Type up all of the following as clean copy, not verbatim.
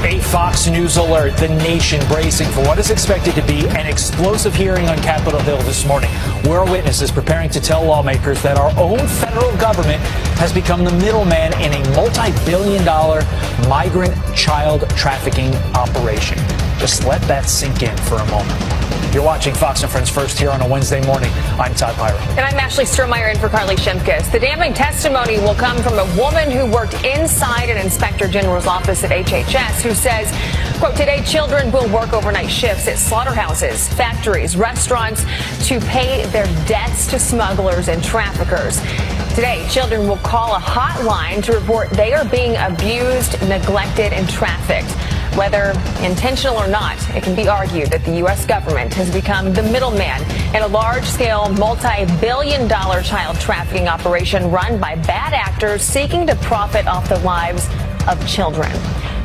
A Fox News alert, the nation bracing for what is expected to be an explosive hearing on Capitol Hill this morning. We're witnesses preparing to tell lawmakers that our own federal government has become the middleman in a multi-billion-dollar migrant child trafficking operation. Just let that sink in for a moment. You're watching Fox and Friends First here on a Wednesday morning. I'm Todd Pyra. And I'm Ashley Strohmeyer in for Carly Shimkus. The damning testimony will come from a woman who worked inside an inspector general's office at HHS who says, quote, today children will work overnight shifts at slaughterhouses, factories, restaurants to pay their debts to smugglers and traffickers. Today, children will call a hotline to report they are being abused, neglected, and trafficked. Whether intentional or not, it can be argued that the U.S. government has become the middleman in a large-scale, multi-billion-dollar child trafficking operation run by bad actors seeking to profit off the lives of children.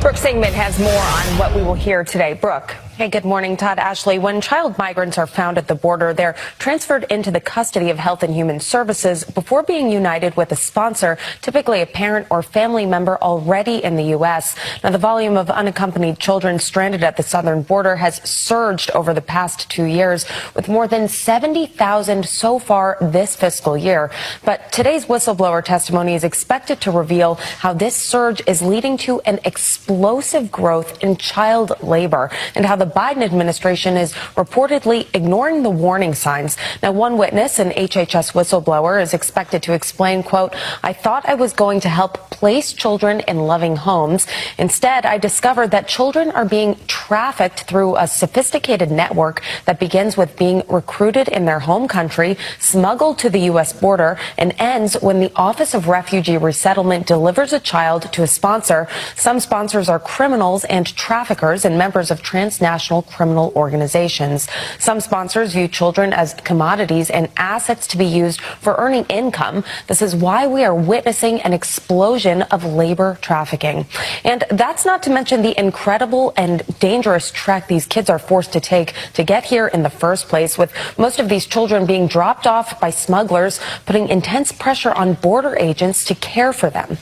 Brooke Sigmund has more on what we will hear today. Brooke. Hey, good morning, Todd, Ashley. When child migrants are found at the border, they're transferred into the custody of Health and Human Services before being united with a sponsor, typically a parent or family member already in the U.S. Now, the volume of unaccompanied children stranded at the southern border has surged over the past 2 years, with more than 70,000 so far this fiscal year. But today's whistleblower testimony is expected to reveal how this surge is leading to an explosive growth in child labor and how the Biden administration is reportedly ignoring the warning signs. Now, one witness, an HHS whistleblower, is expected to explain, quote, I thought I was going to help place children in loving homes. Instead, I discovered that children are being trafficked through a sophisticated network that begins with being recruited in their home country, smuggled to the U.S. border, and ends when the Office of Refugee Resettlement delivers a child to a sponsor. Some sponsors are criminals and traffickers and members of transnational criminal organizations. Some sponsors view children as commodities and assets to be used for earning income. This is why we are witnessing an explosion of labor trafficking. And that's not to mention the incredible and dangerous trek these kids are forced to take to get here in the first place, with most of these children being dropped off by smugglers, putting intense pressure on border agents to care for them.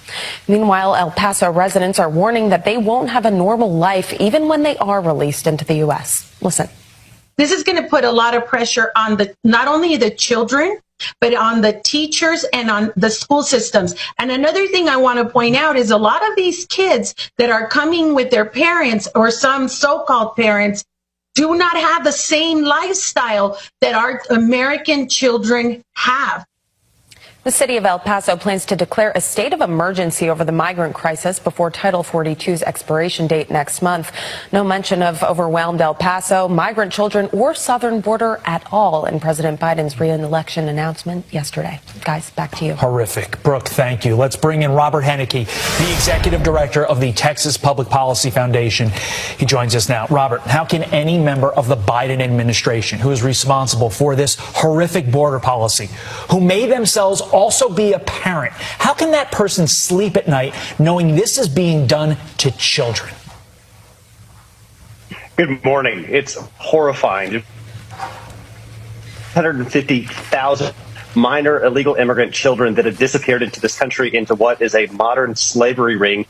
Meanwhile, El Paso residents are warning that they won't have a normal life even when they are released into the U.S. Listen. This is going to put a lot of pressure on not only the children, but on the teachers and on the school systems. And another thing I want to point out is a lot of these kids that are coming with their parents or some so-called parents do not have the same lifestyle that our American children have. The city of El Paso plans to declare a state of emergency over the migrant crisis before Title 42's expiration date next month. No mention of overwhelmed El Paso, migrant children, or southern border at all in President Biden's re-election announcement yesterday. Guys, back to you. Horrific. Brooke, thank you. Let's bring in Robert Henneke, the executive director of the Texas Public Policy Foundation. He joins us now. Robert, how can any member of the Biden administration who is responsible for this horrific border policy, who may themselves also be a parent, how can that person sleep at night knowing this is being done to children? Good morning. It's horrifying. 150,000 minor illegal immigrant children that have disappeared into this country into what is a modern slavery ring,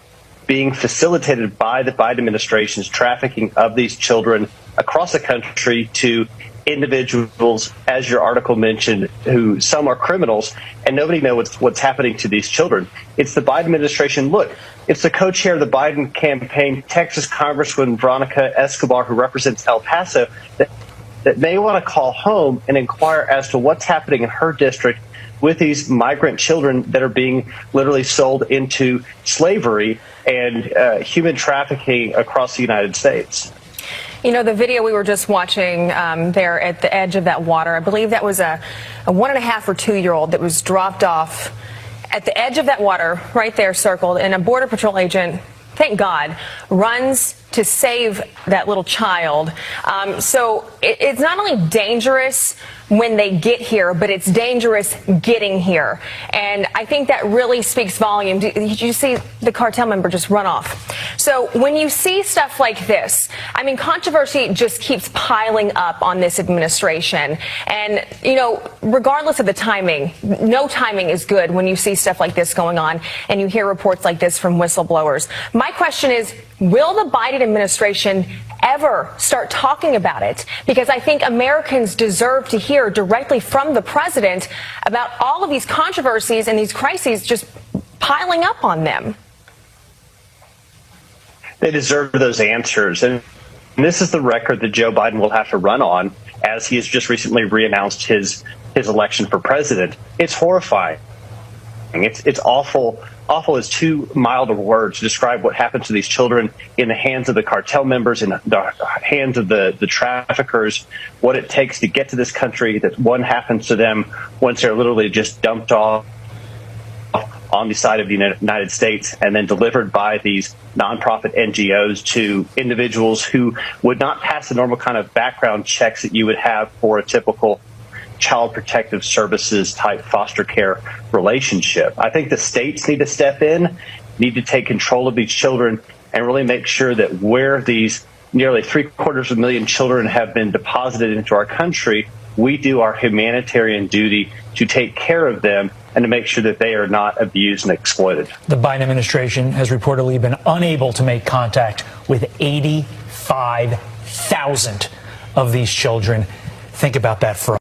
being facilitated by the Biden administration's trafficking of these children across the country to individuals, as your article mentioned, who some are criminals, and nobody knows what's happening to these children. It's the Biden administration. Look, it's the co-chair of the Biden campaign, Texas Congresswoman Veronica Escobar, who represents El Paso, that may want to call home and inquire as to what's happening in her district with these migrant children that are being literally sold into slavery and human trafficking across the United States. You know, the video we were just watching there at the edge of that water, I believe that was a 1.5 or 2-year-old that was dropped off at the edge of that water right there circled, and a Border Patrol agent, thank God, runs to save that little child. So it's not only dangerous when they get here, but it's dangerous getting here. And I think that really speaks volume. Did you see the cartel member just run off? So when you see stuff like this, I mean, controversy just keeps piling up on this administration. And, you know, regardless of the timing, no timing is good when you see stuff like this going on and you hear reports like this from whistleblowers. My question is, will the Biden administration ever start talking about it? Because I think Americans deserve to hear directly from the president about all of these controversies and these crises just piling up on them. They deserve those answers. And this is the record that Joe Biden will have to run on as he has just recently reannounced his election for president. It's horrifying. It's awful. Awful is too mild a word to describe what happened to these children in the hands of the cartel members, in the hands of the traffickers, what it takes to get to this country, that one happens to them once they're literally just dumped off on the side of the United States and then delivered by these nonprofit NGOs to individuals who would not pass the normal kind of background checks that you would have for a typical child protective services type foster care relationship. I think the states need to step in, need to take control of these children and really make sure that where these nearly 750,000 children have been deposited into our country, we do our humanitarian duty to take care of them and to make sure that they are not abused and exploited. The Biden administration has reportedly been unable to make contact with 85,000 of these children. Think about that for a